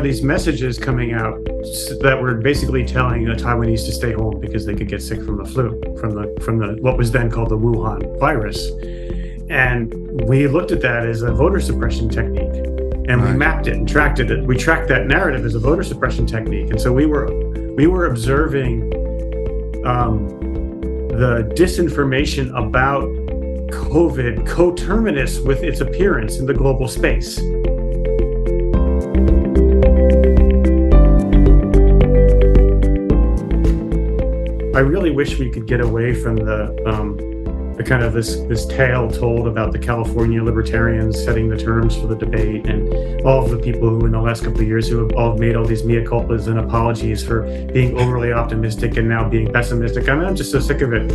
these messages coming out that were basically telling the Taiwanese to stay home because they could get sick from the flu, from the what was then called the Wuhan virus. And we looked at that as a voter suppression technique, and we mapped it and tracked it. We tracked that narrative as a voter suppression technique. And so we were observing the disinformation about COVID coterminous with its appearance in the global space. I really wish we could get away from the kind of this tale told about the California libertarians setting the terms for the debate, and all of the people who in the last couple of years who have all made all these mea culpas and apologies for being overly optimistic and now being pessimistic. I mean, I'm just so sick of it.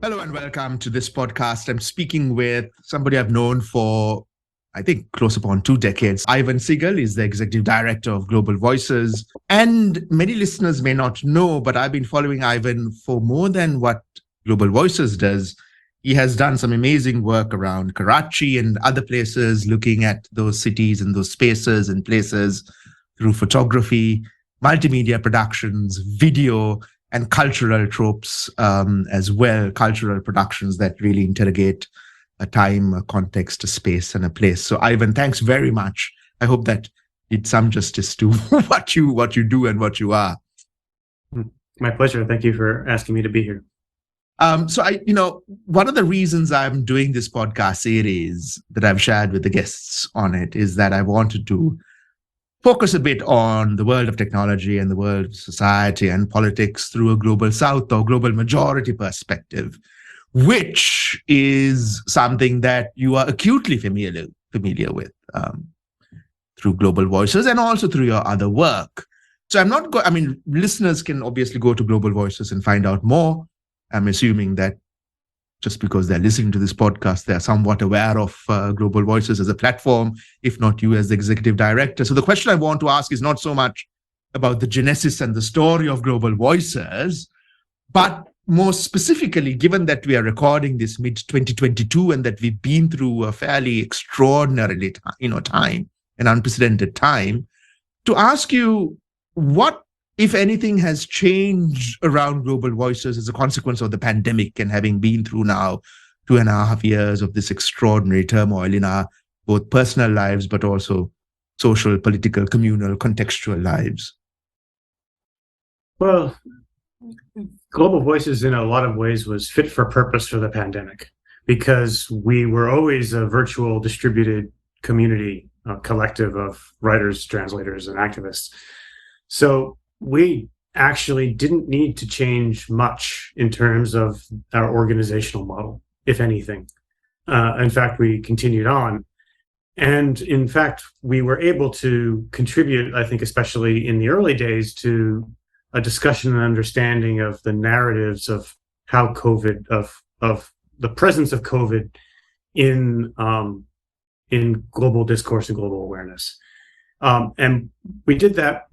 Hello and welcome to this podcast. I'm speaking with somebody I've known for, I think, close upon 2 decades. Ivan Sigal is the executive director of Global Voices. And many listeners may not know, but I've been following Ivan for more than what Global Voices does. He has done some amazing work around Karachi and other places, looking at those cities and those spaces and places through photography, multimedia productions, video, and cultural tropes as well, cultural productions that really interrogate a time, a context, a space, and a place. So Ivan, thanks very much. I hope that did some justice to what you do and what you are. My pleasure. Thank you for asking me to be here. So one of the reasons I'm doing this podcast series that I've shared with the guests on it is that I wanted to focus a bit on the world of technology and the world of society and politics through a global south or global majority perspective, which is something that you are acutely familiar with through Global Voices and also through your other work. So listeners can obviously go to Global Voices and find out more. I'm assuming that just because they're listening to this podcast, they're somewhat aware of Global Voices as a platform, if not you as the executive director. So the question I want to ask is not so much about the genesis and the story of Global Voices, but more specifically, given that we are recording this mid-2022 and that we've been through a fairly extraordinary time, an unprecedented time, to ask you what, if anything, has changed around Global Voices as a consequence of the pandemic and having been through now 2.5 years of this extraordinary turmoil in our both personal lives, but also social, political, communal, contextual lives? Well, Global Voices in a lot of ways was fit for purpose for the pandemic because we were always a virtual distributed community, a collective of writers, translators, and activists. So we actually didn't need to change much in terms of our organizational model, if anything. In fact, we continued on. And in fact, we were able to contribute, I think, especially in the early days, to a discussion and understanding of the narratives of how COVID, of the presence of COVID in global discourse and global awareness. And we did that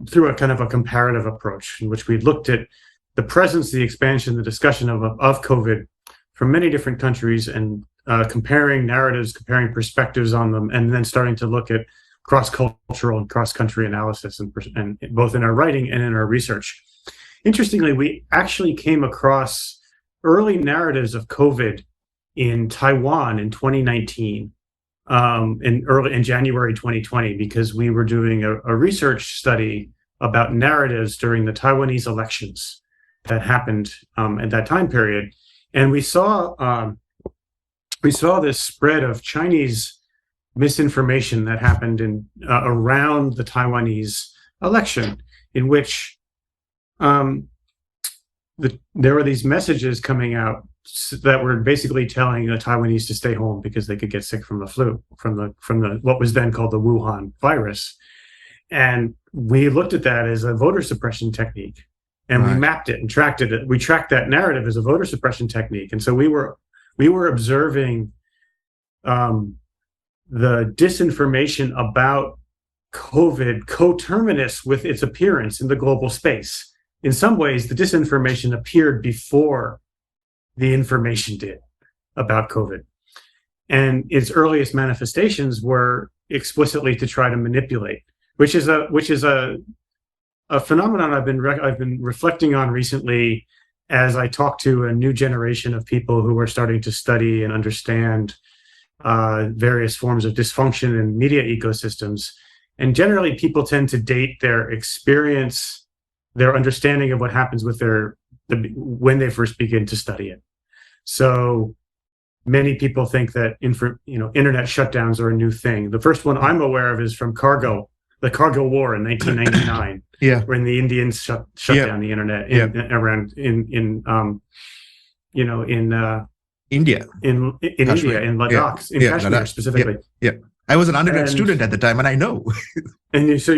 through a kind of a comparative approach in which we looked at the presence, the expansion, the discussion of COVID from many different countries and comparing narratives, comparing perspectives on them, and then starting to look at cross-cultural and cross-country analysis and both in our writing and in our research. Interestingly, we actually came across early narratives of COVID in Taiwan in 2019. In January 2020, because we were doing a research study about narratives during the Taiwanese elections that happened at that time period, and we saw this spread of Chinese misinformation that happened around the Taiwanese election, in which there were these messages coming out that were basically telling the Taiwanese to stay home because they could get sick from the flu, from the what was then called the Wuhan virus. And we looked at that as a voter suppression technique, and we mapped it and tracked it. We tracked that narrative as a voter suppression technique. And so we were observing the disinformation about COVID coterminous with its appearance in the global space. In some ways, the disinformation appeared before the information did about COVID. And its earliest manifestations were explicitly to try to manipulate, which is a phenomenon I've been reflecting on recently as I talk to a new generation of people who are starting to study and understand various forms of dysfunction in media ecosystems. And generally, people tend to date their experience, their understanding of what happens with when they first begin to study it. So many people think that internet shutdowns are a new thing. The first one I'm aware of is from the Cargill War in 1999, when the Indians shut down the internet in India, in India, in Ladakh, in Kashmir Ladakh. specifically. Yeah. I was an undergrad student at the time, and I know. And so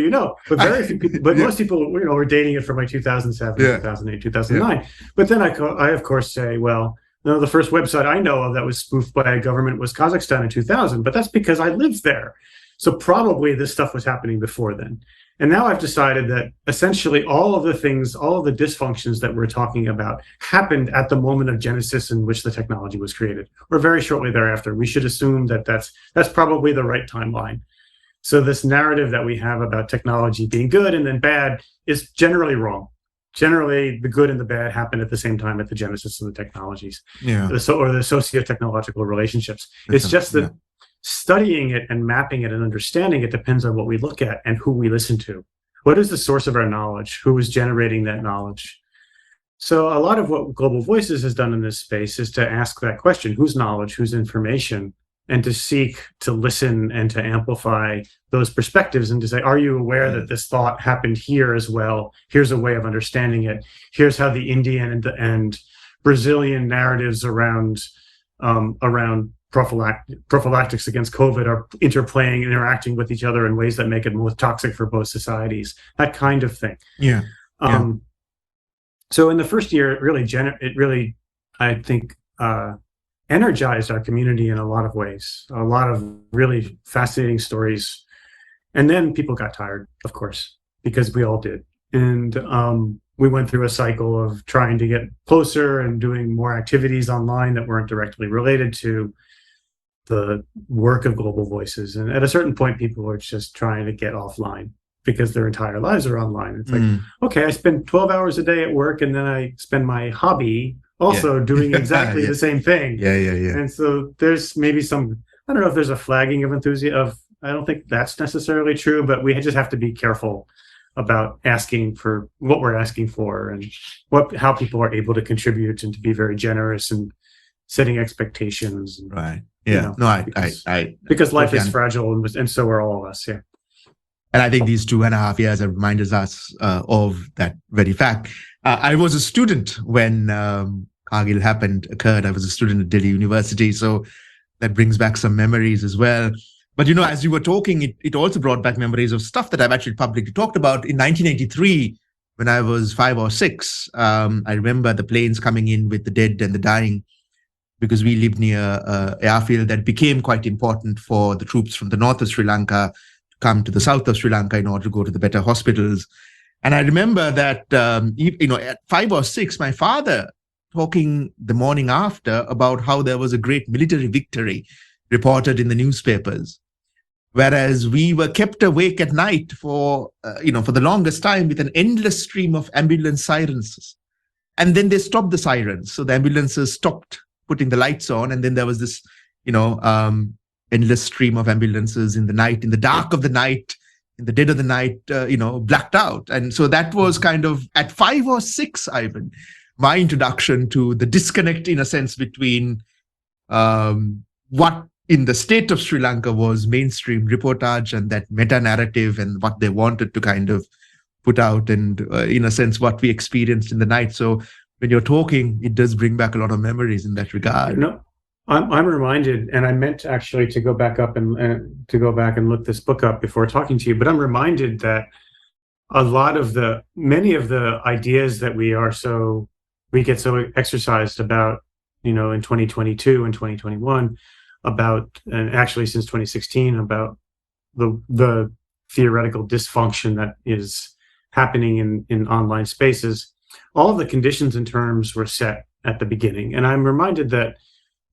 but very few people, but most people, were dating it from like 2007, 2008, 2009. Yeah. But then I of course say, well, no, the first website I know of that was spoofed by a government was Kazakhstan in 2000, but that's because I lived there. So probably this stuff was happening before then. And now I've decided that essentially all of the dysfunctions that we're talking about happened at the moment of genesis in which the technology was created, or very shortly thereafter. We should assume that that's probably the right timeline. So this narrative that we have about technology being good and then bad is generally wrong. Generally, the good and the bad happen at the same time at the genesis of the technologies, or the socio-technological relationships. It's just that studying it and mapping it and understanding it depends on what we look at and who we listen to. What is the source of our knowledge? Who is generating that knowledge? So a lot of what Global Voices has done in this space is to ask that question: whose knowledge, whose information, and to seek to listen and to amplify those perspectives and to say, are you aware that this thought happened here as well? Here's a way of understanding it. Here's how the Indian and Brazilian narratives around prophylactics against COVID are interplaying, interacting with each other in ways that make it more toxic for both societies, that kind of thing. So in the first year, it really, I think, energized our community in a lot of ways, a lot of really fascinating stories. And then people got tired, of course, because we all did. And we went through a cycle of trying to get closer and doing more activities online that weren't directly related to the work of Global Voices. And at a certain point, people were just trying to get offline because their entire lives are online. It's like, okay, I spend 12 hours a day at work, and then I spend my hobby also doing exactly the same thing. And so there's maybe I don't know if there's a flagging of enthusiasm. I don't think that's necessarily true, but we just have to be careful about asking for what we're asking for and how people are able to contribute and to be very generous and setting expectations. Right. Yeah. Because life is fragile, and so are all of us. Yeah. And I think these 2.5 years have reminded us of that very fact. I was a student when Cargill occurred. I was a student at Delhi University, so that brings back some memories as well. But as you were talking, it also brought back memories of stuff that I've actually publicly talked about. In 1983, when I was 5 or 6, I remember the planes coming in with the dead and the dying, because we lived near an airfield that became quite important for the troops from the north of Sri Lanka to come to the south of Sri Lanka in order to go to the better hospitals. And I remember that, at 5 or 6, my father talking the morning after about how there was a great military victory reported in the newspapers, whereas we were kept awake at night for the longest time with an endless stream of ambulance sirens. And then they stopped the sirens. So the ambulances stopped putting the lights on. And then there was this, endless stream of ambulances in the night, in the dark of the night, in the dead of the night, blacked out. And so that was kind of at 5 or 6, Ivan, my introduction to the disconnect, in a sense, between what in the state of Sri Lanka was mainstream reportage and that meta-narrative and what they wanted to kind of put out, and in a sense, what we experienced in the night. So when you're talking, it does bring back a lot of memories in that regard. No, I'm reminded, and I meant actually to go back up and to go back and look this book up before talking to you, but I'm reminded that many of the ideas that we get so exercised about, in 2022 and 2021 about, and actually since 2016, about the theoretical dysfunction that is happening in online spaces. All of the conditions and terms were set at the beginning. And I'm reminded that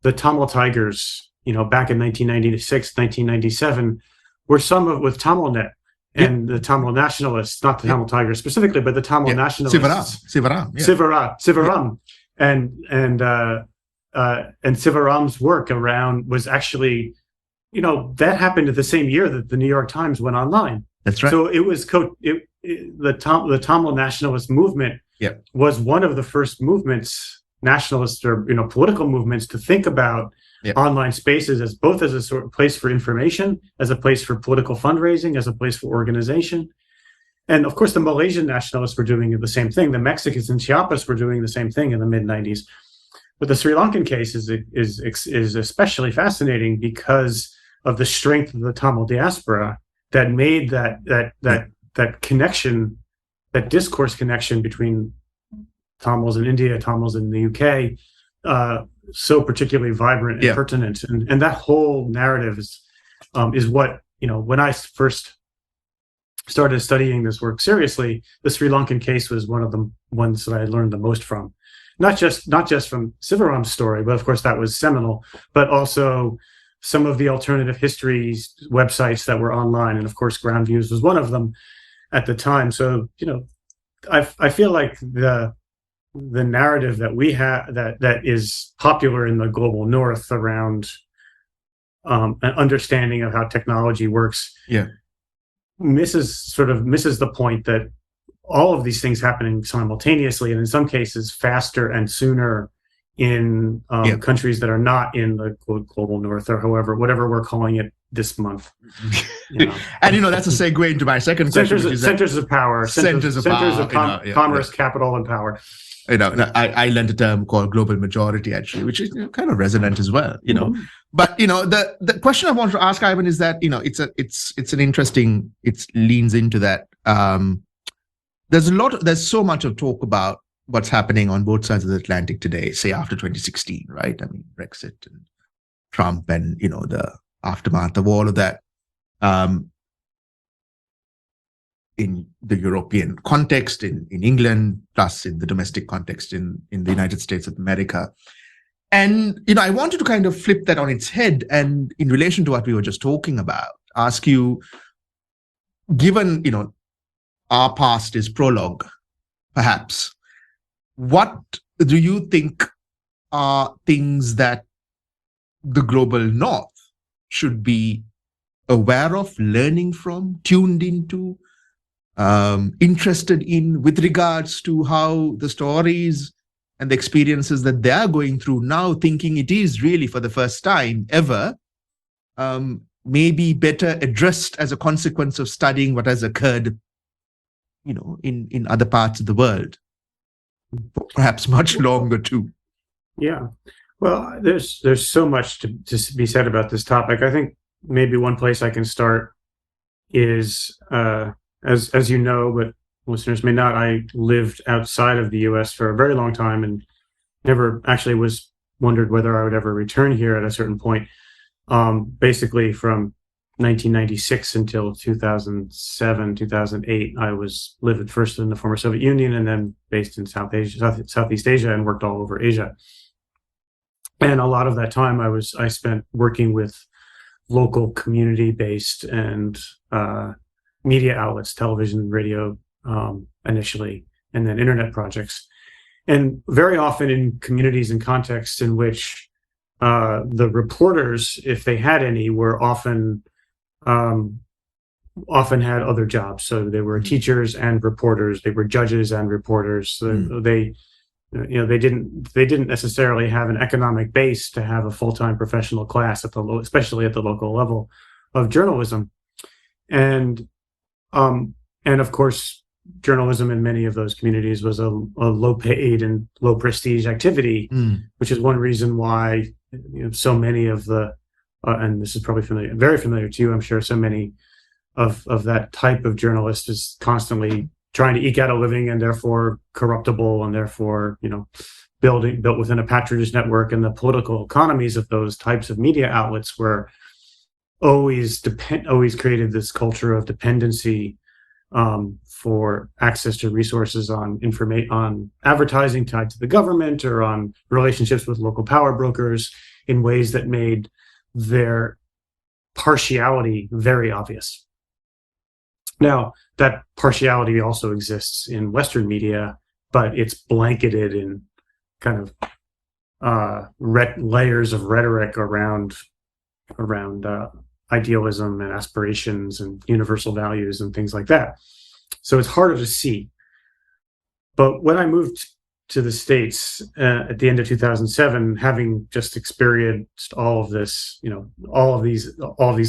the Tamil Tigers, back in 1996, 1997, were with TamilNet and the Tamil nationalists, not the Tamil Tigers specifically, but the Tamil nationalists. Sivaram. And Sivaram's work around was actually, that happened at the same year that the New York Times went online. That's right. So it was the Tamil nationalist movement was one of the first movements, nationalist or political movements, to think about online spaces as both as a sort of place for information, as a place for political fundraising, as a place for organization. And of course, the Malaysian nationalists were doing the same thing. The Mexicans in Chiapas were doing the same thing in the mid-90s. But the Sri Lankan case is especially fascinating because of the strength of the Tamil diaspora that made that connection, that discourse connection between Tamils in India, Tamils in the UK, so particularly vibrant and pertinent. And that whole narrative is what, when I first started studying this work seriously, the Sri Lankan case was one of the ones that I learned the most from. Not just from Sivaram's story, but of course that was seminal, but also some of the alternative histories websites that were online. And of course, Ground Views was one of them at the time. So, I feel like the narrative that we have that is popular in the global north around an understanding of how technology works misses the point that all of these things happening simultaneously, and in some cases faster and sooner in countries that are not in the global north, or whatever we're calling it this month. And that's a segue into my second question. Centers of power, centers of commerce, capital, and power. I learned a term called global majority, actually, which is kind of resonant as well. But the question I want to ask, Ivan, is that it's an interesting. It leans into that. There's so much of talk about what's happening on both sides of the Atlantic today, say after 2016, right? I mean, Brexit and Trump and, the aftermath of all of that in the European context, in England, plus in the domestic context in the United States of America. And, I wanted to kind of flip that on its head and in relation to what we were just talking about, ask you, given, our past is prologue, perhaps, what do you think are things that the global north should be aware of, learning from, tuned into, interested in, with regards to how the stories and the experiences that they are going through now, thinking it is really for the first time ever, maybe better addressed as a consequence of studying what has occurred, in other parts of the world, perhaps much longer too. Yeah. Well, there's so much to be said about this topic. I think maybe one place I can start is, as you know, but listeners may not, I lived outside of the US for a very long time and never actually wondered whether I would ever return here at a certain point. Basically from 1996 until 2007, 2008, I lived first in the former Soviet Union and then based in Southeast Asia, and worked all over Asia. And a lot of that time I spent working with local community-based and media outlets, television, radio, initially, and then internet projects. And very often in communities and contexts in which the reporters, if they had any, were often had other jobs. So they were teachers and reporters. They were judges and reporters. So they didn't necessarily have an economic base to have a full-time professional class especially at the local level of journalism. And of course, journalism in many of those communities was a low-paid and low-prestige activity, which is one reason why so many of the and this is probably very familiar to you, I'm sure, so many of that type of journalist is constantly trying to eke out a living and therefore corruptible and therefore, built within a patronage network, and the political economies of those types of media outlets were always created this culture of dependency for access to resources on advertising tied to the government or on relationships with local power brokers in ways that made their partiality very obvious. Now, that partiality also exists in Western media, but it's blanketed in kind of layers of rhetoric around idealism and aspirations and universal values and things like that. So it's harder to see. But when I moved to the States at the end of 2007, having just experienced all of this, all of these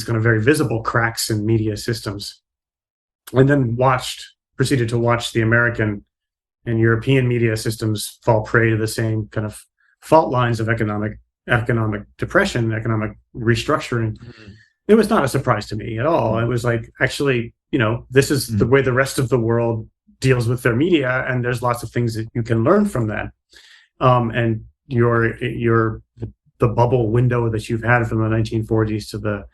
kind of very visible cracks in media systems, and then proceeded to watch the American and European media systems fall prey to the same kind of fault lines of economic depression, economic restructuring. Mm-hmm. It was not a surprise to me at all. It was like, actually, this is the way the rest of the world deals with their media, and there's lots of things that you can learn from that. And the bubble window that you've had from the 1940s to the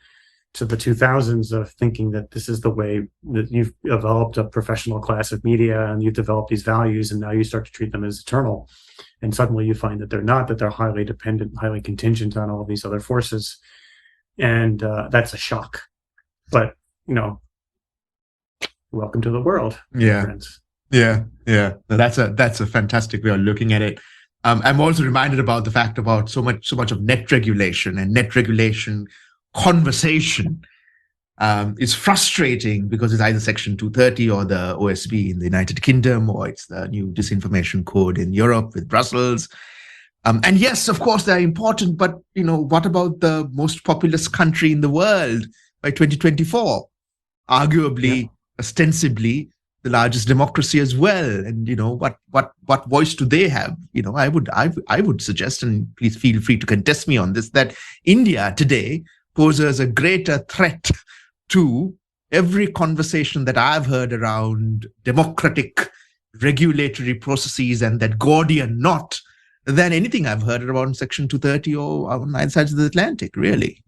2000s of thinking that this is the way that you've developed a professional class of media and you've developed these values, and now you start to treat them as eternal. And suddenly you find that they're not, that they're highly dependent, highly contingent on all these other forces. And that's a shock. But, welcome to the world. Yeah. Friends. Yeah. That's a fantastic way of looking at it. I'm also reminded about the fact about so much of net regulation and net regulation conversation is frustrating because it's either Section 230 or the OSB in the United Kingdom, or it's the new disinformation code in Europe with Brussels. And yes, of course, they're important, but what about the most populous country in the world by 2024? Arguably, ostensibly, the largest democracy as well. And what voice do they have? I would suggest, and please feel free to contest me on this, that India today poses a greater threat to every conversation that I've heard around democratic regulatory processes and that Gordian knot than anything I've heard around Section 230 or on either sides of the Atlantic, really.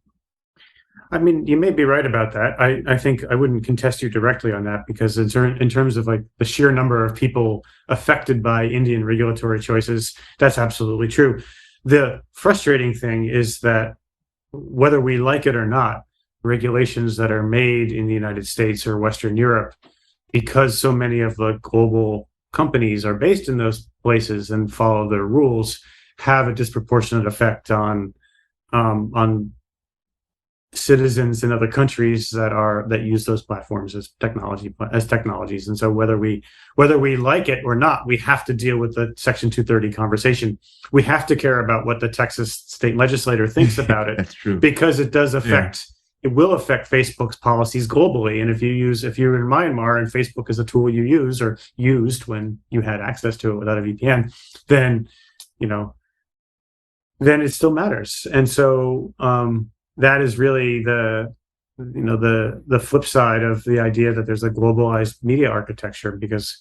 I mean, you may be right about that. I think I wouldn't contest you directly on that, because in terms of like the sheer number of people affected by Indian regulatory choices, that's absolutely true. The frustrating thing is that whether we like it or not, regulations that are made in the United States or Western Europe, because so many of the global companies are based in those places and follow their rules, have a disproportionate effect on citizens in other countries that use those platforms as technologies. And so whether we like it or not, we have to deal with the Section 230 conversation. We have to care about what the Texas state legislator thinks about it. That's true. Because it does affect it will affect Facebook's policies globally. And if you're in Myanmar and Facebook is a tool you use or used when you had access to it without a VPN, then it still matters. And so that is really the flip side of the idea that there's a globalized media architecture, because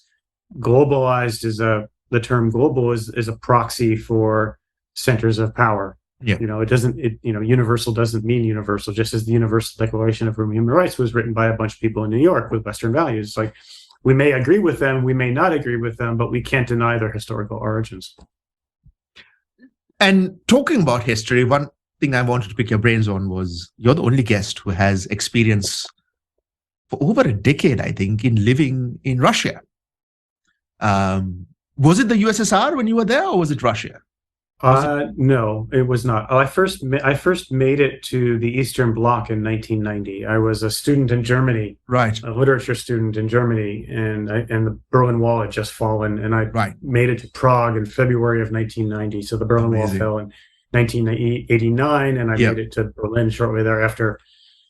globalized the term global is a proxy for centers of power. Yeah. Universal doesn't mean universal, just as the Universal Declaration of Human Rights was written by a bunch of people in New York with Western values. Like, we may agree with them, we may not agree with them, but we can't deny their historical origins. And talking about history, one thing I wanted to pick your brains on was you're the only guest who has experience for over a decade, I think, in living in Russia. Was it the USSR when you were there, or was it Russia? No, it was not. I first made it to the Eastern Bloc in 1990. I was a student in Germany, right? A literature student in Germany, and the Berlin Wall had just fallen, and I made it to Prague in February of 1990. So the Berlin Wall fell in 1989, and I made it to Berlin shortly thereafter.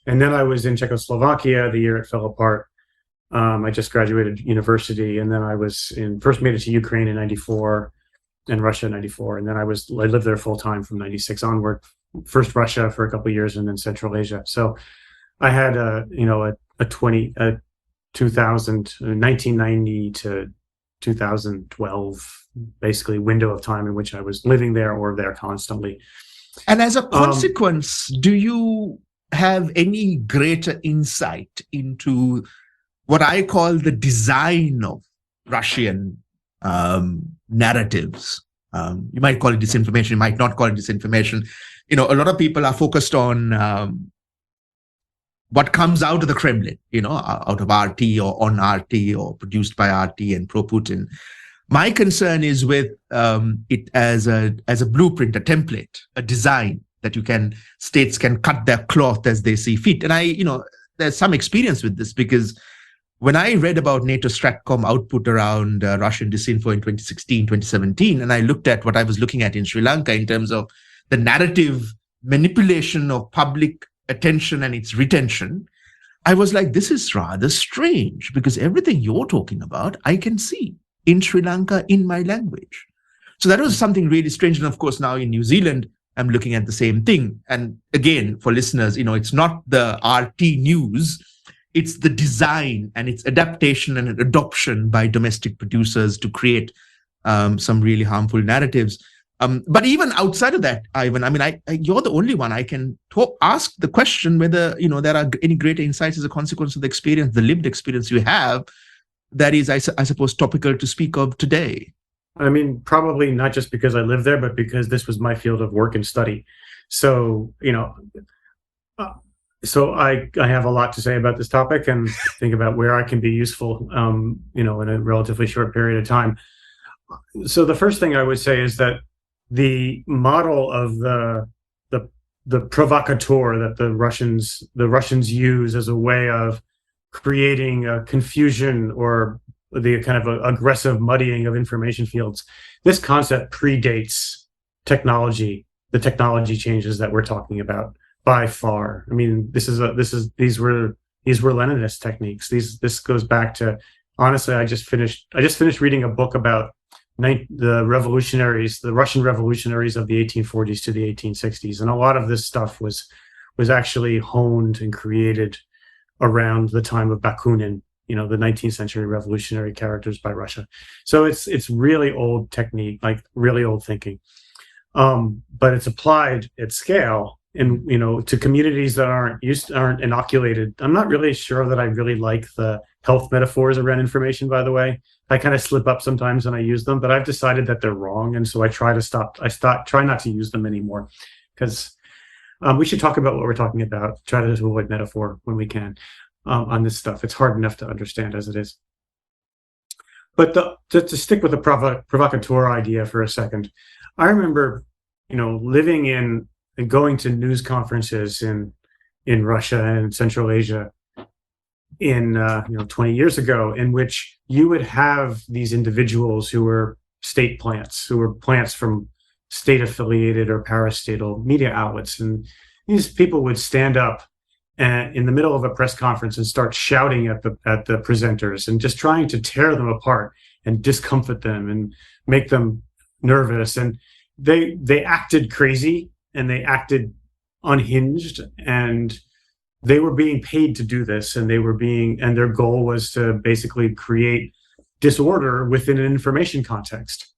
And then I was in Czechoslovakia the year it fell apart. I just graduated university, and then I first made it to Ukraine in 94. And Russia in 94, and then I lived there full time from 96 onward. First Russia for a couple of years, and then Central Asia. So I had a 1990 to 2012 basically window of time in which I was living there or there constantly. And as a consequence, do you have any greater insight into what I call the design of Russian narratives. You might call it disinformation, you might not call it disinformation. A lot of people are focused on what comes out of the Kremlin, out of RT or on RT or produced by RT and pro-Putin. My concern is with it as a blueprint, a template, a design that states can cut their cloth as they see fit. And there's some experience with this, because when I read about NATO Stratcom output around Russian disinfo in 2016, 2017, and I looked at what I was looking at in Sri Lanka in terms of the narrative manipulation of public attention and its retention, I was like, this is rather strange, because everything you're talking about, I can see in Sri Lanka in my language. So that was something really strange. And of course, now in New Zealand, I'm looking at the same thing. And again, for listeners, it's not the RT news, it's the design and its adaptation and adoption by domestic producers to create some really harmful narratives. But even outside of that, Ivan, you're the only one I can ask the question whether, there are any greater insights as a consequence of the experience, the lived experience you have, that is, I suppose, topical to speak of today. Probably not just because I live there, but because this was my field of work and study. So, I have a lot to say about this topic and think about where I can be useful, in a relatively short period of time. So the first thing I would say is that the model of the provocateur that the Russians use as a way of creating confusion or the kind of aggressive muddying of information fields, this concept predates the technology changes that we're talking about by far. These were Leninist techniques. This goes back to, honestly, I just finished reading a book about the Russian revolutionaries of the 1840s to the 1860s, and a lot of this stuff was actually honed and created around the time of Bakunin, the 19th century revolutionary characters by Russia. So it's really old technique, like really old thinking, but it's applied at scale and to communities that aren't inoculated. I'm not really sure that I really like the health metaphors around information, by the way. I kind of slip up sometimes when I use them, but I've decided that they're wrong, and so I try not to use them anymore, because we should talk about what we're talking about. Try to avoid metaphor when we can on this stuff. It's hard enough to understand as it is. But to stick with the provocateur idea for a second, I remember, living in and going to news conferences in Russia and Central Asia in 20 years ago, in which you would have these individuals who were state plants, who were plants from state affiliated or parastatal media outlets, and these people would stand up in the middle of a press conference and start shouting at the presenters and just trying to tear them apart and discomfort them and make them nervous. And they acted crazy and they acted unhinged, and they were being paid to do this, and their goal was to basically create disorder within an information context.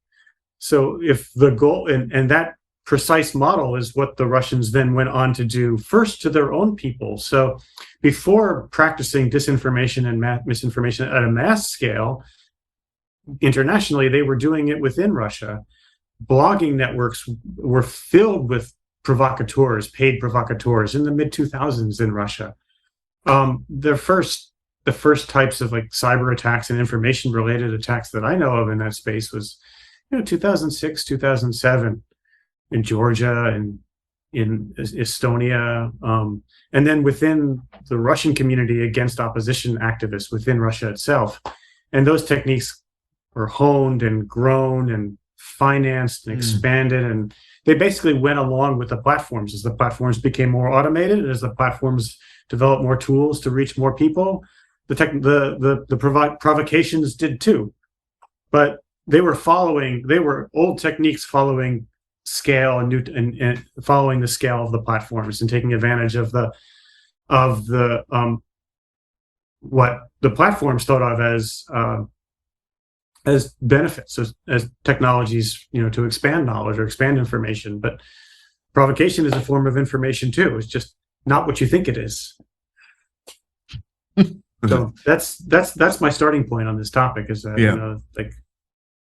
So if the goal, and that precise model is what the Russians then went on to do first to their own people. So before practicing disinformation and misinformation at a mass scale internationally, they were doing it within Russia. Blogging networks were filled with provocateurs, paid provocateurs in the mid-2000s in Russia. The first types of like cyber attacks and information related attacks that I know of in that space was 2006, 2007 in Georgia and in Estonia, and then within the Russian community against opposition activists within Russia itself. And those techniques were honed and grown and financed and expanded, and they basically went along with the platforms. As the platforms became more automated, and as the platforms developed more tools to reach more people, the provocations did too. But they were old techniques following scale and following the scale of the platforms and taking advantage of what the platforms thought of as benefits, as technologies, to expand knowledge or expand information. But provocation is a form of information too. It's just not what you think it is. So that's my starting point on this topic, is that, like,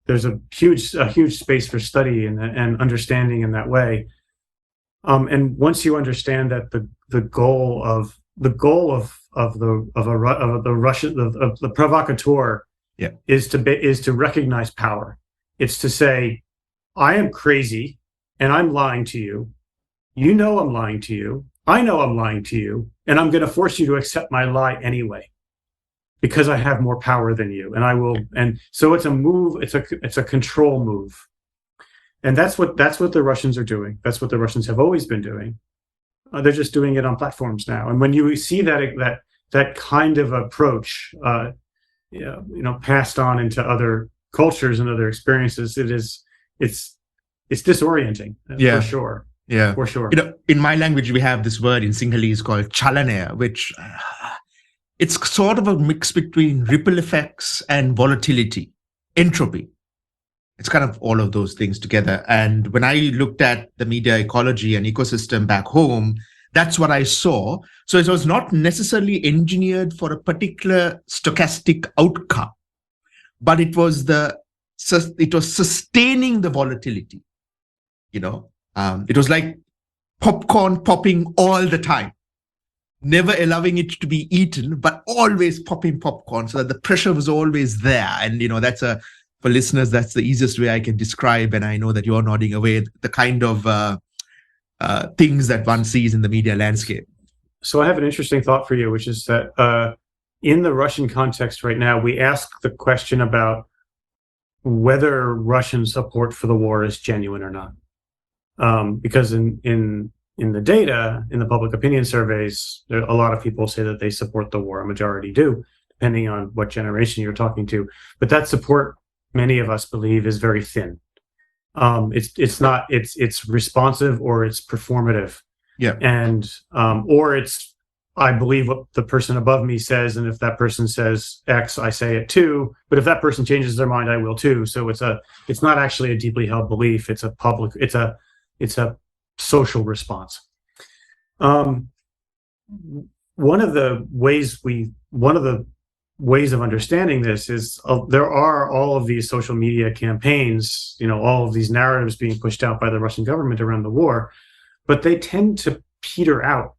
there's a huge space for study and understanding in that way. And once you understand that the goal of the provocateur is to recognize power. It's to say, I am crazy and I'm lying to you. You know I'm lying to you. I know I'm lying to you, and I'm going to force you to accept my lie anyway, because I have more power than you, and I will. And so it's a move. It's a control move, and that's what the Russians are doing. That's what the Russians have always been doing. They're just doing it on platforms now. And when you see that kind of approach, passed on into other cultures and other experiences, it's disorienting, for sure. Yeah, for sure. In my language, we have this word in Sinhalese called chalanaya, which it's sort of a mix between ripple effects and volatility, entropy. It's kind of all of those things together. And when I looked at the media ecology and ecosystem back home, that's what I saw. So it was not necessarily engineered for a particular stochastic outcome, but it was sustaining the volatility. It was like popcorn popping all the time, never allowing it to be eaten, but always popping popcorn so that the pressure was always there. And, for listeners, that's the easiest way I can describe. And I know that you're nodding away, the kind of things that one sees in the media landscape. So I have an interesting thought for you, which is that in the Russian context right now, we ask the question about whether Russian support for the war is genuine or not. Because in the data, in the public opinion surveys, a lot of people say that they support the war. A majority do, depending on what generation you're talking to. But that support, many of us believe, is very thin. It's responsive, or it's performative. Yeah. And or it's, I believe what the person above me says, and if that person says X, I say it too. But if that person changes their mind, I will too. So it's not actually a deeply held belief. It's a social response. One of the ways of understanding this is there are all of these social media campaigns, all of these narratives being pushed out by the Russian government around the war, but they tend to peter out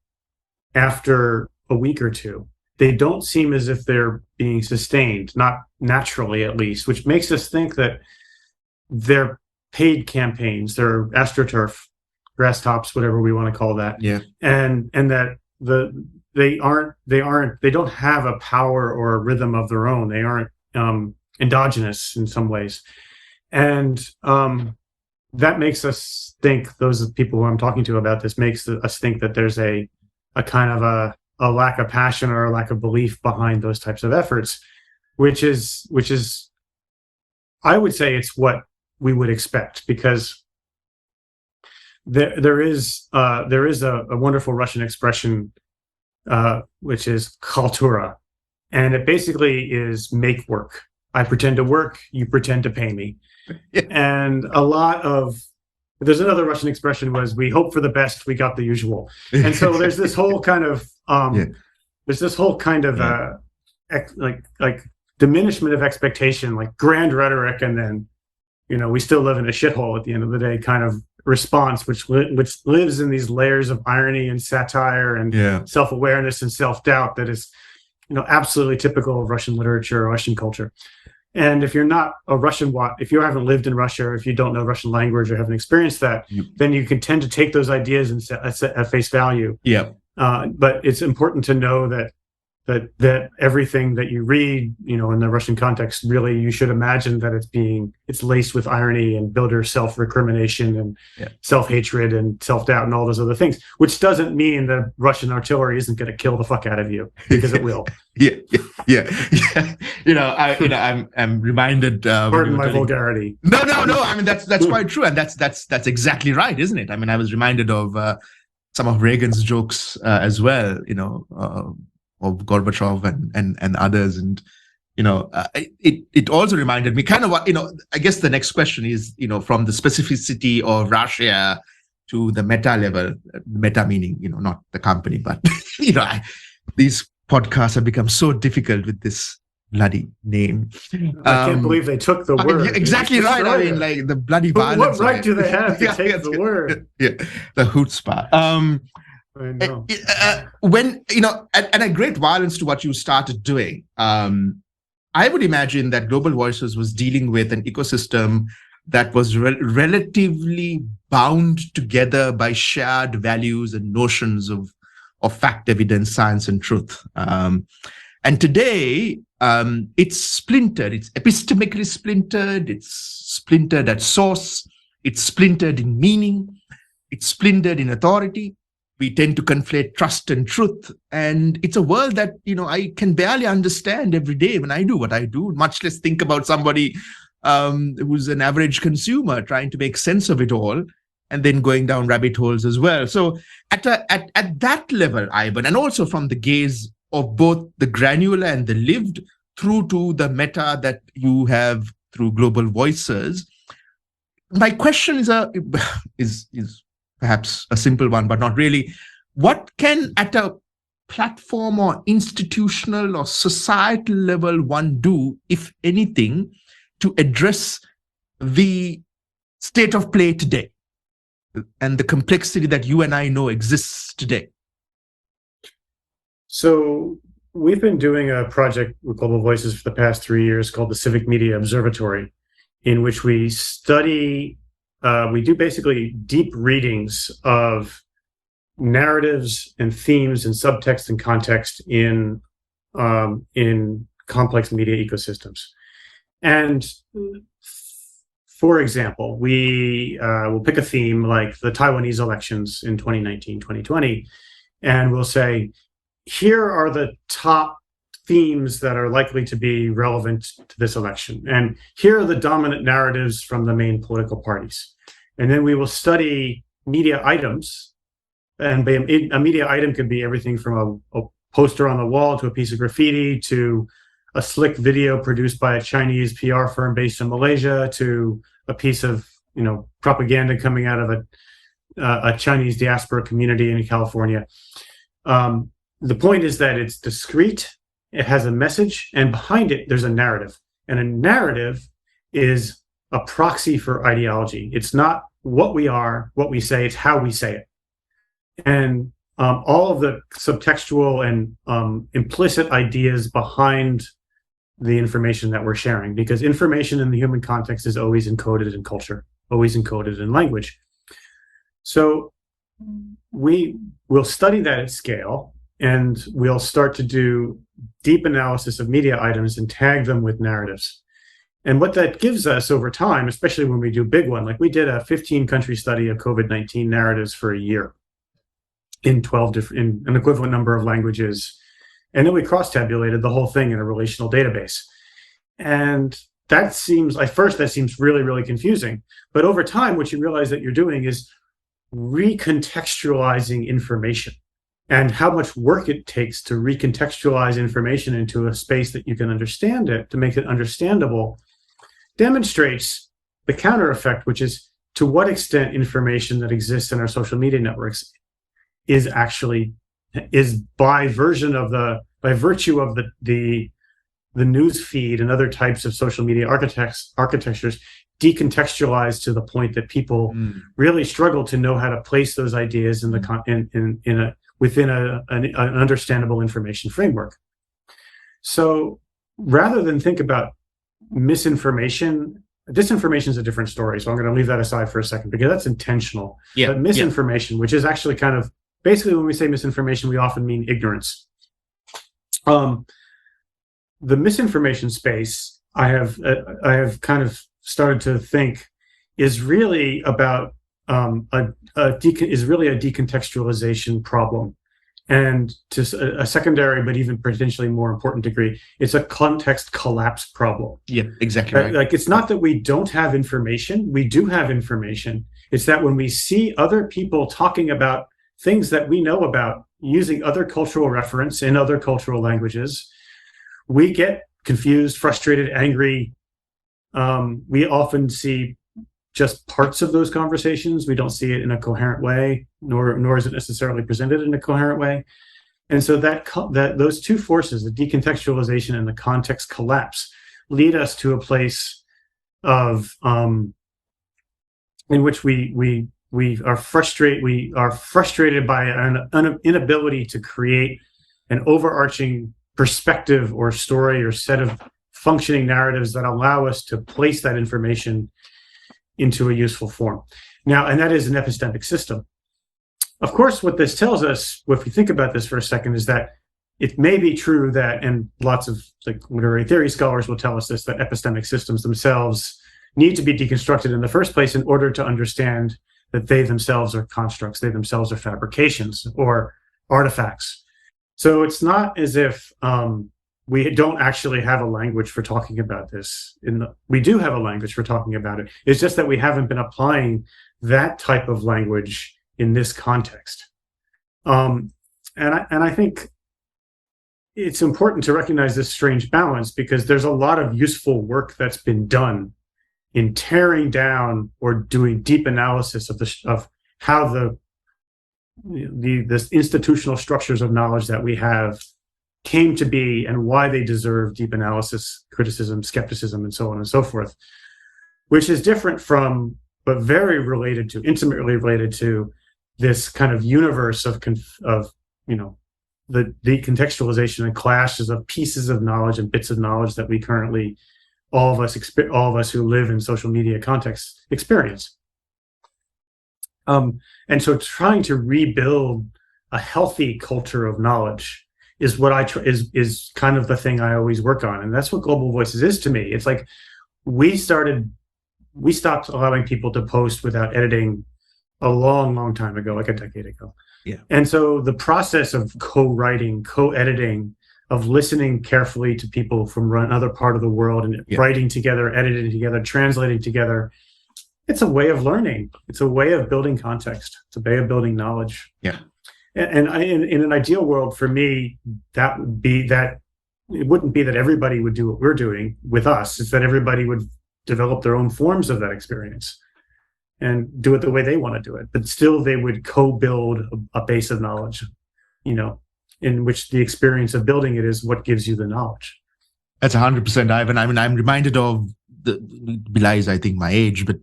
after a week or two. They don't seem as if they're being sustained, not naturally at least, which makes us think that they're paid campaigns, they're AstroTurf, grass tops, whatever we want to call that. Yeah. And that they don't have a power or a rhythm of their own. They aren't endogenous in some ways. And that makes us think, those people who I'm talking to about this, makes us think that there's a kind of a lack of passion or a lack of belief behind those types of efforts, which is I would say it's what we would expect, because there is a wonderful Russian expression, which is Hattotuwa, and it basically is make work. I pretend to work, you pretend to pay me. And there's another Russian expression was, we hope for the best, we got the usual. And so there's this whole kind of like diminishment of expectation, like grand rhetoric, and then we still live in a shithole at the end of the day kind of response, which lives in these layers of irony and satire and self-awareness and self-doubt that is absolutely typical of Russian literature or Russian culture. And if you're not a Russian, if you haven't lived in Russia, or if you don't know Russian language or haven't experienced that, then you can tend to take those ideas and at face value. Yeah. But it's important to know that everything that you read, in the Russian context, really, you should imagine that it's laced with irony and builder self-recrimination and self-hatred and self-doubt and all those other things, which doesn't mean that Russian artillery isn't going to kill the fuck out of you, because it will. Yeah. I'm reminded. Pardon my vulgarity. No. I mean, that's quite true, and that's exactly right, isn't it? I mean, I was reminded of some of Reagan's jokes as well. Of Gorbachev and others, and it also reminded me kind of what I guess the next question is, from the specificity of Russia to the meta level, meta meaning, not the company, but, these podcasts have become so difficult with this bloody name. I can't believe they took the word. Exactly right. I mean, like the bloody violence. What right do they have to take the word? Yeah, the chutzpah. I know. When, and a great violence to what you started doing. I would imagine that Global Voices was dealing with an ecosystem that was relatively bound together by shared values and notions of fact, evidence, science, and truth. And today, it's splintered. It's epistemically splintered. It's splintered at source. It's splintered in meaning. It's splintered in authority. We tend to conflate trust and truth. And it's a world that, I can barely understand every day when I do what I do, much less think about somebody who's an average consumer trying to make sense of it all and then going down rabbit holes as well. So at that level, Ivan, and also from the gaze of both the granular and the lived through to the meta that you have through Global Voices, my question is perhaps a simple one, but not really. What can, at a platform or institutional or societal level, one do, if anything, to address the state of play today and the complexity that you and I know exists today? So we've been doing a project with Global Voices for the past 3 years called the Civic Media Observatory, in which we study, we do basically deep readings of narratives and themes and subtext and context in complex media ecosystems. And for example, we will pick a theme like the Taiwanese elections in 2019, 2020, and we'll say, here are the top themes that are likely to be relevant to this election. And here are the dominant narratives from the main political parties. And then we will study media items. And a media item could be everything from a poster on the wall to a piece of graffiti to a slick video produced by a Chinese PR firm based in Malaysia to a piece of propaganda coming out of a Chinese diaspora community in California. The point is that it's discrete, it has a message, and behind it, there's a narrative. And a narrative is a proxy for ideology. It's not what we are, what we say, it's how we say it. And all of the subtextual and implicit ideas behind the information that we're sharing, because information in the human context is always encoded in culture, always encoded in language. So we will study that at scale, and we'll start to do deep analysis of media items and tag them with narratives. And what that gives us over time, especially when we do big one, like we did a 15-country study of COVID-19 narratives for a year in 12 different, in an equivalent number of languages. And then we cross-tabulated the whole thing in a relational database. And that seems, at first, that seems really, really confusing. But over time, what you realize that you're doing is recontextualizing information. And how much work it takes to recontextualize information into a space that you can understand it, to make it understandable, demonstrates the counter effect, which is to what extent information that exists in our social media networks is by virtue of the news feed and other types of social media architectures decontextualized to the point that people really struggle to know how to place those ideas within an understandable information framework. So rather than think about misinformation, disinformation is a different story. So I'm going to leave that aside for a second because that's intentional. Yeah. But misinformation, which is actually kind of basically when we say misinformation, we often mean ignorance. The misinformation space I have kind of started to think is really about a decontextualization problem, and to a secondary but even potentially more important degree, it's a context collapse problem. Yeah, exactly right. Like, it's not that we don't have information, we do have information. It's that when we see other people talking about things that we know about using other cultural reference in other cultural languages, we get confused, frustrated, angry. We often see just parts of those conversations. We don't see it in a coherent way, nor is it necessarily presented in a coherent way. And so that those two forces, the decontextualization and the context collapse, lead us to a place of in which we are frustrated by an inability to create an overarching perspective or story or set of functioning narratives that allow us to place that information into a useful form. Now, and that is an epistemic system. Of course, what this tells us, if we think about this for a second, is that it may be true that, and lots of like literary theory scholars will tell us this, that epistemic systems themselves need to be deconstructed in the first place in order to understand that they themselves are constructs, they themselves are fabrications or artifacts. So it's not as if we don't actually have a language for talking about this. We do have a language for talking about it. It's just that we haven't been applying that type of language in this context. And I think it's important to recognize this strange balance, because there's a lot of useful work that's been done in tearing down or doing deep analysis of how the institutional structures of knowledge that we have came to be and why they deserve deep analysis, criticism, skepticism, and so on and so forth, which is different from, but very related to, intimately related to, this kind of universe of the decontextualization and clashes of pieces of knowledge and bits of knowledge that we currently, all of us who live in social media contexts, experience. And so trying to rebuild a healthy culture of knowledge is what is kind of the thing I always work on. And that's what Global Voices is to me. It's like we stopped allowing people to post without editing a long time ago, like a decade ago. Yeah. And so the process of co-writing, co-editing, of listening carefully to people from another part of the world and writing together, editing together, translating together, it's a way of learning. It's a way of building context. It's a way of building knowledge. Yeah. And in an ideal world, for me, that would be that it wouldn't be that everybody would do what we're doing with us. It's that everybody would develop their own forms of that experience and do it the way they want to do it. But still, they would co-build a base of knowledge, in which the experience of building it is what gives you the knowledge. That's 100%, Ivan. I mean, I'm reminded of belies, I think, my age, but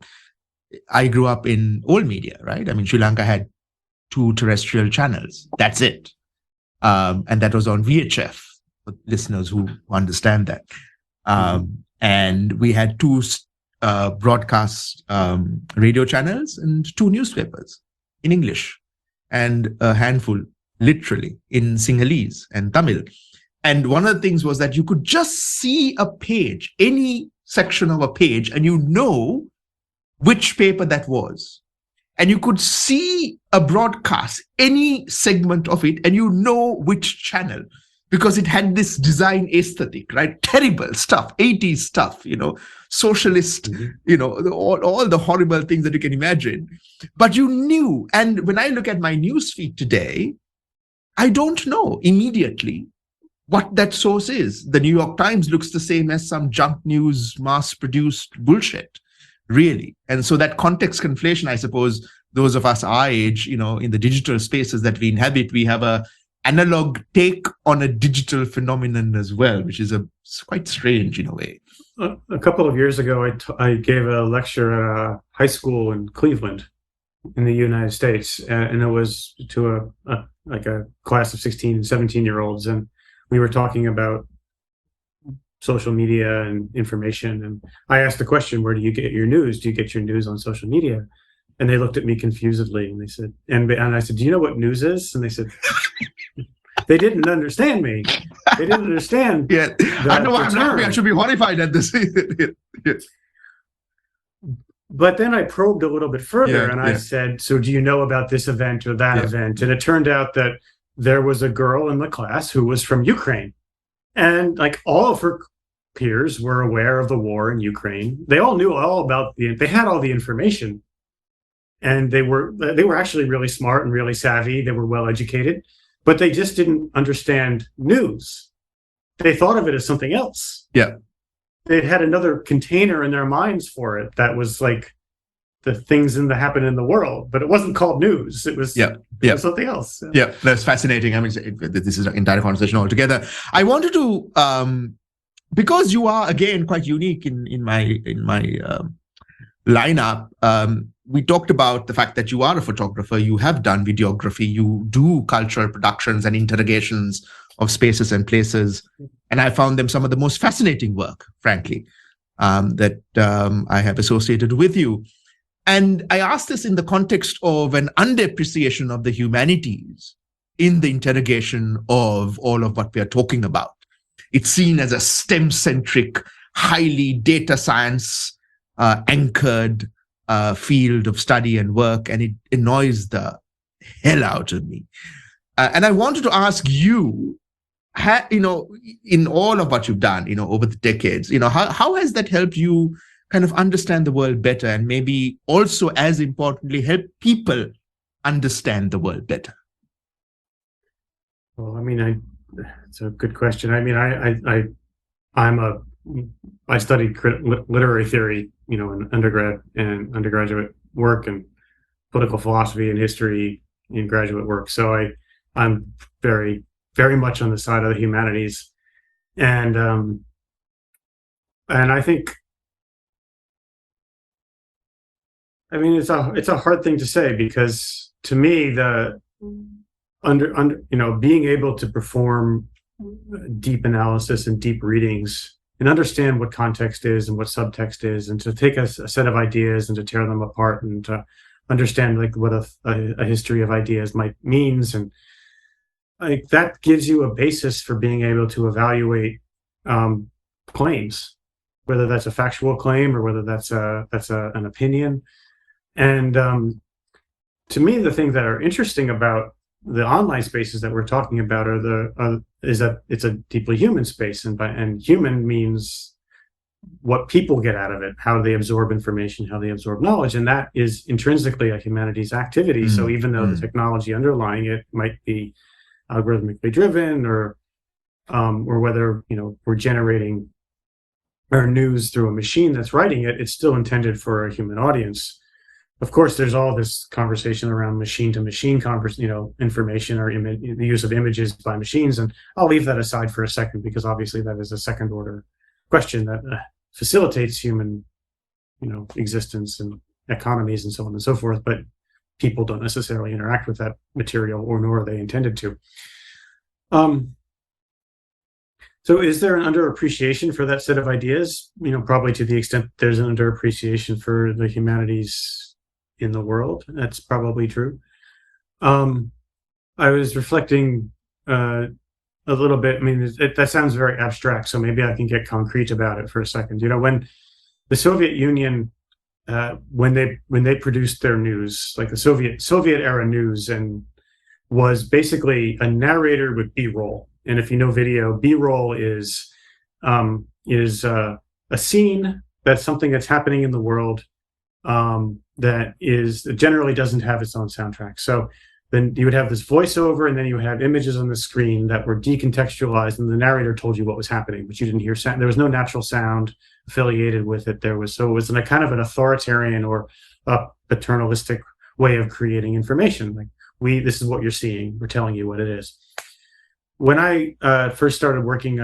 I grew up in old media, right? I mean, Sri Lanka had 2 terrestrial channels. That's it. And that was on VHF, for listeners who understand that. And we had 2 broadcast radio channels and 2 newspapers in English, and a handful, literally, in Sinhalese and Tamil. And one of the things was that you could just see a page, any section of a page, and you know which paper that was. And you could see a broadcast, any segment of it, and you know which channel, because it had this design aesthetic, right? Terrible stuff, 80s stuff, socialist, all the horrible things that you can imagine. But you knew. And when I look at my newsfeed today, I don't know immediately what that source is. The New York Times looks the same as some junk news, mass-produced bullshit, really. And so that context conflation, I suppose, those of us our age, in the digital spaces that we inhabit, we have a analog take on a digital phenomenon as well, which is quite strange in a way. A couple of years ago, I gave a lecture at a high school in Cleveland in the United States, and it was to a class of 16 and 17-year-olds, and we were talking about social media and information, and I asked the question, where do you get your news? Do you get your news on social media? And they looked at me confusedly, and they said, and I said, do you know what news is? And they said, they didn't understand me. They didn't understand. Yeah, I know. I should be horrified at this. But then I probed a little bit further, and I said, so do you know about this event or that event? And it turned out that there was a girl in the class who was from Ukraine, and like all of her peers were aware of the war in Ukraine. They all knew all about they had all the information, and they were actually really smart and really savvy. They were well educated, but they just didn't understand news. They thought of it as something else. Yeah. They had another container in their minds for it that was like the things that happen in the world, but it wasn't called news. It was, it was something else. Yeah, that's fascinating. I mean, this is an entire conversation altogether. I wanted to, because you are again quite unique in my lineup. We talked about the fact that you are a photographer. You have done videography. You do cultural productions and interrogations of spaces and places, and I found them some of the most fascinating work, frankly, that I have associated with you. And I asked this in the context of an underappreciation of the humanities in the interrogation of all of what we are talking about. It's seen as a STEM-centric, highly data science anchored field of study and work, and it annoys the hell out of me. And I wanted to ask you, in all of what you've done, over the decades, how has that helped you kind of understand the world better, and maybe also, as importantly, help people understand the world better? Well, I mean, it's a good question. I mean, I studied literary theory, in undergrad and undergraduate work, and political philosophy and history in graduate work. So I'm very, very much on the side of the humanities, and I think, I mean, it's a hard thing to say, because to me, the being able to perform deep analysis and deep readings and understand what context is and what subtext is, and to take a set of ideas and to tear them apart and to understand like what a history of ideas means, and like that gives you a basis for being able to evaluate claims, whether that's a factual claim or whether that's an opinion. And to me, the things that are interesting about the online spaces that we're talking about is that it's a deeply human space, and human means what people get out of it, how they absorb information, how they absorb knowledge, and that is intrinsically a humanities activity. So even though the technology underlying it might be algorithmically driven, or whether we're generating our news through a machine that's writing it, it's still intended for a human audience. Of course, there's all this conversation around machine-to-machine information, or the use of images by machines, and I'll leave that aside for a second, because obviously that is a second-order question that facilitates human, existence and economies and so on and so forth. But people don't necessarily interact with that material, or nor are they intended to. So is there an underappreciation for that set of ideas? Probably to the extent there's an underappreciation for the humanities in the world. That's probably true. I was reflecting a little bit. I mean, that sounds very abstract, so maybe I can get concrete about it for a second. When the Soviet Union, when they produced their news, like the Soviet era news, and was basically a narrator with B-roll. And if you know video, B-roll is a scene that's something that's happening in the world that generally doesn't have its own soundtrack. So then you would have this voiceover, and then you would have images on the screen that were decontextualized, and the narrator told you what was happening, but you didn't hear sound. There was no natural sound affiliated with it. It was in a kind of an authoritarian or a paternalistic way of creating information. Like, this is what you're seeing. We're telling you what it is. When I first started working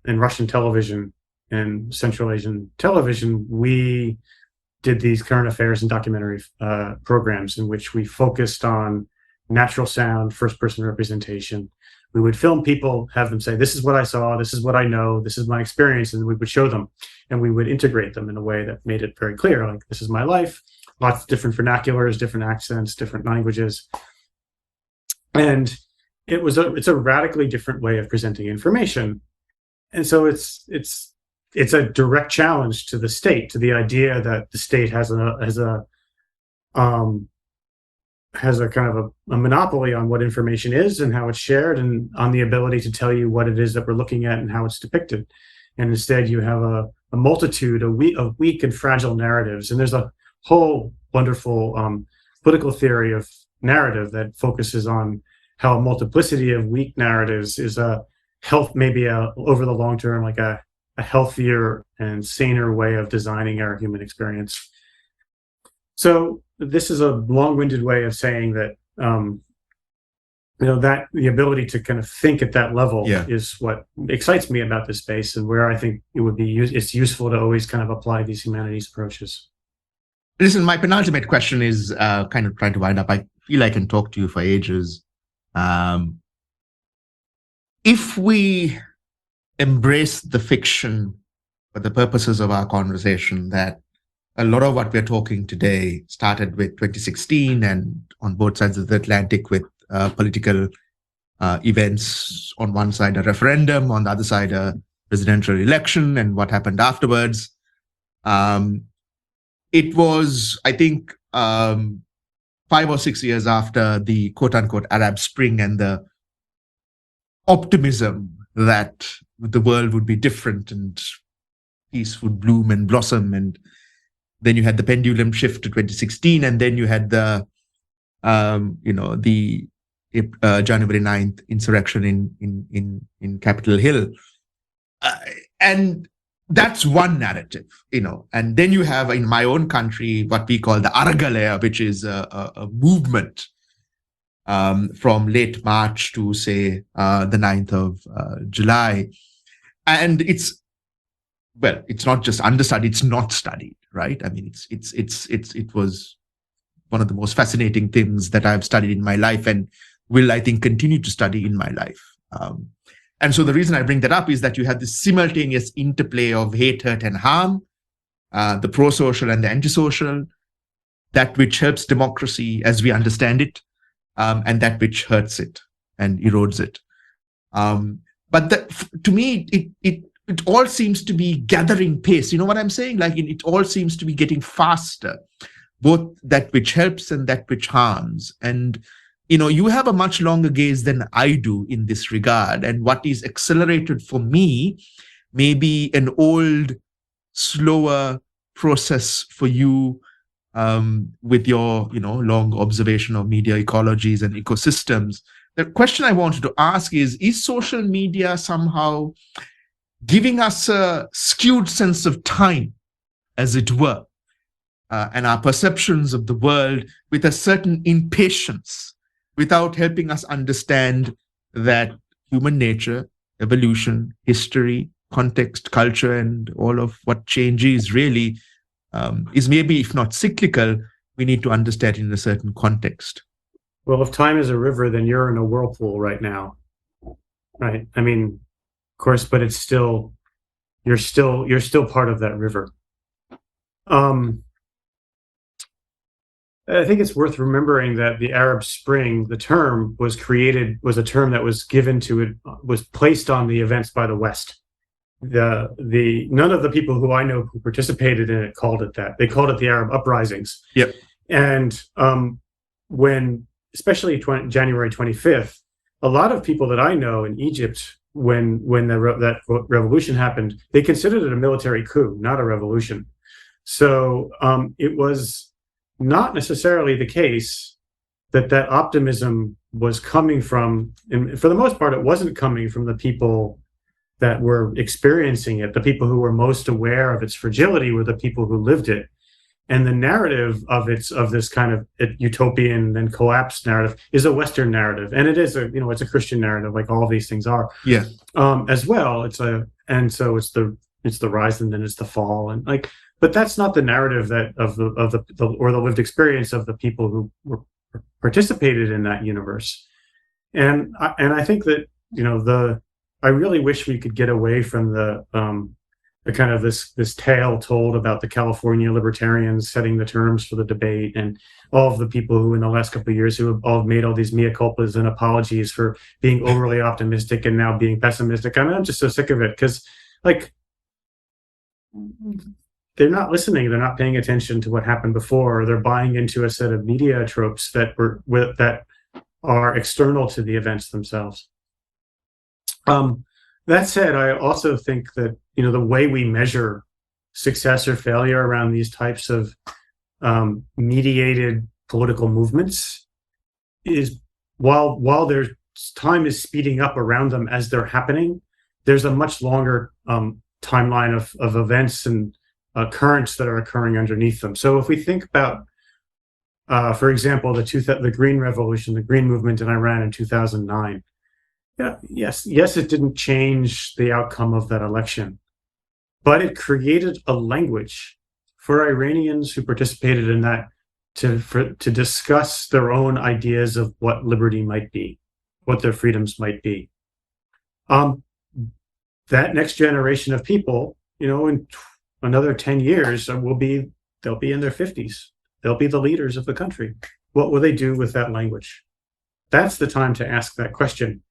in Russian television and Central Asian television, we did these current affairs and documentary programs in which we focused on natural sound, first-person representation. We would film people, have them say, this is what I saw, this is what I know, this is my experience, and we would show them, and we would integrate them in a way that made it very clear, like, this is my life, lots of different vernaculars, different accents, different languages. And it's a radically different way of presenting information. And so it's a direct challenge to the state, to the idea that the state has a kind of a monopoly on what information is and how it's shared, and on the ability to tell you what it is that we're looking at and how it's depicted. And instead you have a multitude of weak and fragile narratives. And there's a whole wonderful political theory of narrative that focuses on how a multiplicity of weak narratives is over the long term, like a healthier and saner way of designing our human experience. So this is a long-winded way of saying that that the ability to kind of think at that level is what excites me about this space, and where I think it's useful to always kind of apply these humanities approaches. Listen, my penultimate question is kind of trying to wind up. I feel I can talk to you for ages. If we embrace the fiction for the purposes of our conversation, that a lot of what we're talking today started with 2016 and on both sides of the Atlantic with political events, on one side a referendum, on the other side a presidential election, and what happened afterwards. It was, I think, 5 or 6 years after the quote-unquote Arab Spring and the optimism that the world would be different and peace would bloom and blossom. And then you had the pendulum shift to 2016, and then you had the January 9th insurrection in Capitol Hill. And that's one narrative, and then you have in my own country what we call the Aragalaya, which is a movement from late March to say the 9th of July. And it's not just understudied, it's not studied, right? I mean, it was one of the most fascinating things that I've studied in my life and will, I think, continue to study in my life. And so the reason I bring that up is that you have this simultaneous interplay of hate, hurt, and harm, the pro-social and the anti-social, that which helps democracy as we understand it, and that which hurts it and erodes it. But to me, it all seems to be gathering pace. You know what I'm saying? Like it all seems to be getting faster, both that which helps and that which harms. And you have a much longer gaze than I do in this regard. And what is accelerated for me may be an old, slower process for you with your, long observation of media ecologies and ecosystems. The question I wanted to ask is social media somehow giving us a skewed sense of time, as it were, and our perceptions of the world with a certain impatience, without helping us understand that human nature, evolution, history, context, culture, and all of what change is really is maybe, if not cyclical, we need to understand in a certain context. Well, if time is a river, then you're in a whirlpool right now, right? I mean, of course, but it's still, you're still part of that river. I think it's worth remembering that the Arab Spring, the term was a term that was given to it, was placed on the events by the West. None of the people who I know who participated in it called it that. They called it the Arab uprisings. Yep. And when, especially January 25th, a lot of people that I know in Egypt, when that revolution happened, they considered it a military coup, not a revolution. So it was not necessarily the case that optimism was coming from, and for the most part, it wasn't coming from the people that were experiencing it. The people who were most aware of its fragility were the people who lived it. And the narrative of this kind of utopian and collapse narrative is a Western narrative, and it is it's a Christian narrative, like all of these things are. Yeah. As well, so it's the rise and then it's the fall, and like. But that's not the narrative of the lived experience of the people who were participated in that universe. And I think that I really wish we could get away from the kind of this tale told about the California libertarians setting the terms for the debate, and all of the people who in the last couple of years who have all made all these mea culpas and apologies for being overly optimistic and now being pessimistic. I mean, I'm just so sick of it, because like, they're not listening. They're not paying attention to what happened before. Or they're buying into a set of media tropes that are external to the events themselves. That said, I also think that the way we measure success or failure around these types of mediated political movements is, while their time is speeding up around them as they're happening, there's a much longer timeline of events and currents that are occurring underneath them. So if we think about For example, the Green Revolution, the Green Movement in Iran in 2009. Yeah, yes, it didn't change the outcome of that election, but it created a language for Iranians who participated in that to discuss their own ideas of what liberty might be, what their freedoms might be. That next generation of people, in another 10 years, they'll be in their 50s. They'll be the leaders of the country. What will they do with that language? That's the time to ask that question.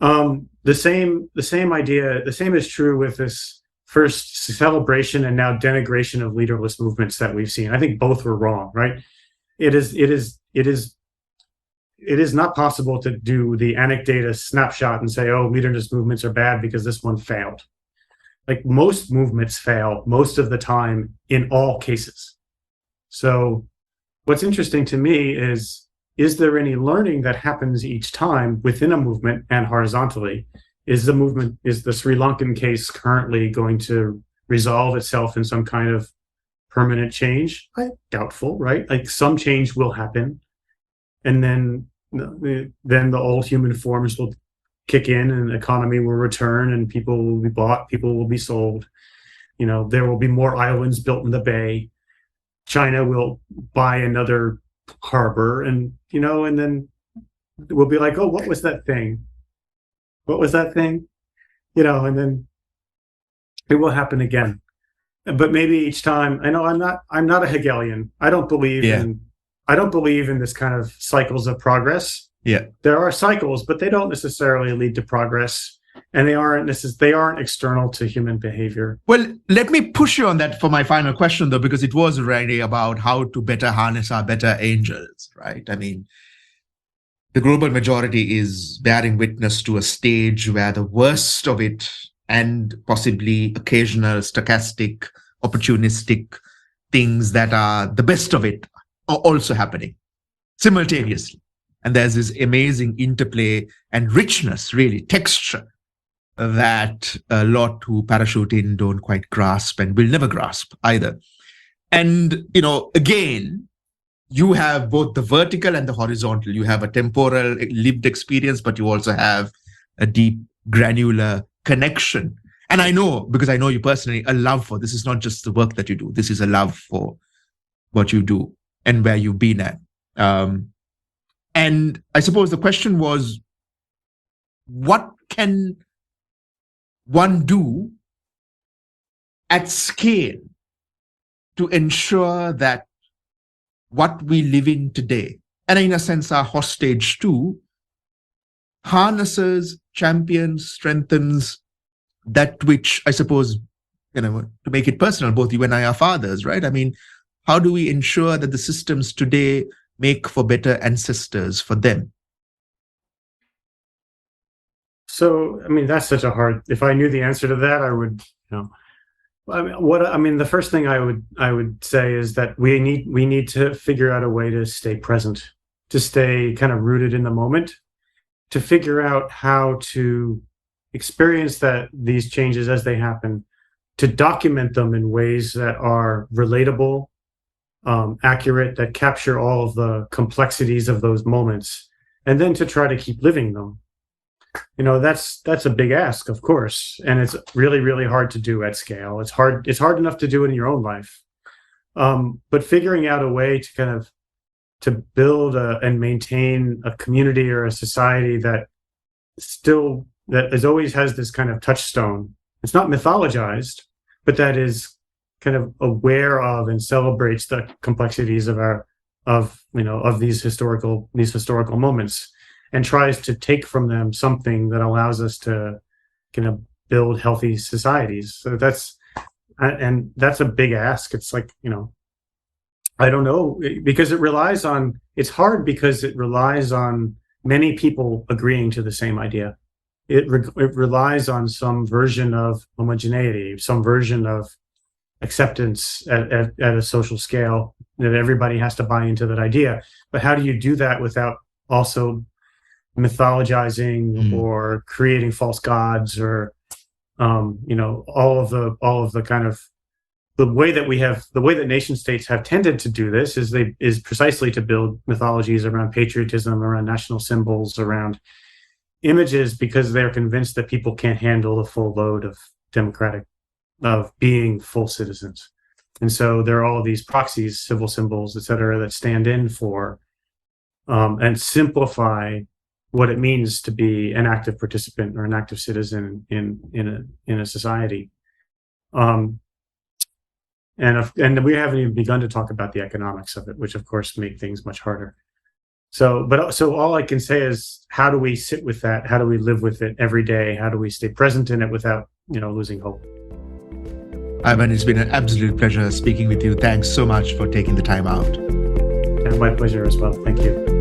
The same idea, the same is true with this first celebration and now denigration of leaderless movements that we've seen. I think both were wrong, right? It is not possible to do the anecdata snapshot and say, oh, leaderless movements are bad because this one failed. Like most movements fail most of the time in all cases. So what's interesting to me is there any learning that happens each time within a movement and horizontally? Is the Sri Lankan case currently going to resolve itself in some kind of permanent change? Doubtful, right? Like some change will happen. And then the old human forms will kick in and the economy will return and people will be bought, people will be sold. There will be more islands built in the bay. China will buy another harbor and then we'll be like, oh, what was that thing? What was that thing? And then it will happen again. But maybe each time, I know I'm not a Hegelian. I don't believe in this kind of cycles of progress. Yeah. There are cycles, but they don't necessarily lead to progress. And they aren't external to human behavior. Well, let me push you on that for my final question, though, because it was already about how to better harness our better angels, right? I mean, the global majority is bearing witness to a stage where the worst of it and possibly occasional stochastic, opportunistic things that are the best of it are also happening simultaneously. And there's this amazing interplay and richness, really, texture that a lot who parachute in don't quite grasp and will never grasp either. And, again, you have both the vertical and the horizontal. You have a temporal lived experience, but you also have a deep granular connection. And I know, because I know you personally, a love for this is not just the work that you do. This is a love for what you do and where you've been at. And I suppose the question was, what can one do at scale to ensure that what we live in today, and in a sense are hostage to, harnesses, champions, strengthens that which I suppose, to make it personal, both you and I are fathers, right? I mean, how do we ensure that the systems today make for better ancestors for them? So, that's such a hard, if I knew the answer to that, I would, the first thing I would say is that we need to figure out a way to stay present, to stay kind of rooted in the moment, to figure out how to experience these changes as they happen, to document them in ways that are relatable, accurate, that capture all of the complexities of those moments, and then to try to keep living them. That's a big ask, of course, and it's really, really hard to do at scale. It's hard enough to do it in your own life, but figuring out a way to kind of to build and maintain a community or a society that always has this kind of touchstone. It's not mythologized, but that is kind of aware of and celebrates the complexities of these historical moments, and tries to take from them something that allows us to kind of build healthy societies. So that's a big ask. It's like, I don't know, because it's hard because it relies on many people agreeing to the same idea. It relies on some version of homogeneity, some version of acceptance at a social scale, that everybody has to buy into that idea. But how do you do that without also mythologizing or creating false gods or all of the kind of the way that nation states have tended to do this is precisely to build mythologies around patriotism, around national symbols, around images, because they're convinced that people can't handle the full load of being full citizens. And so there are all of these proxies, civil symbols, et cetera, that stand in for and simplify what it means to be an active participant or an active citizen in a society. And we haven't even begun to talk about the economics of it, which of course make things much harder. So all I can say is, how do we sit with that? How do we live with it every day? How do we stay present in it without, losing hope? Ivan, it's been an absolute pleasure speaking with you. Thanks so much for taking the time out. And my pleasure as well. Thank you.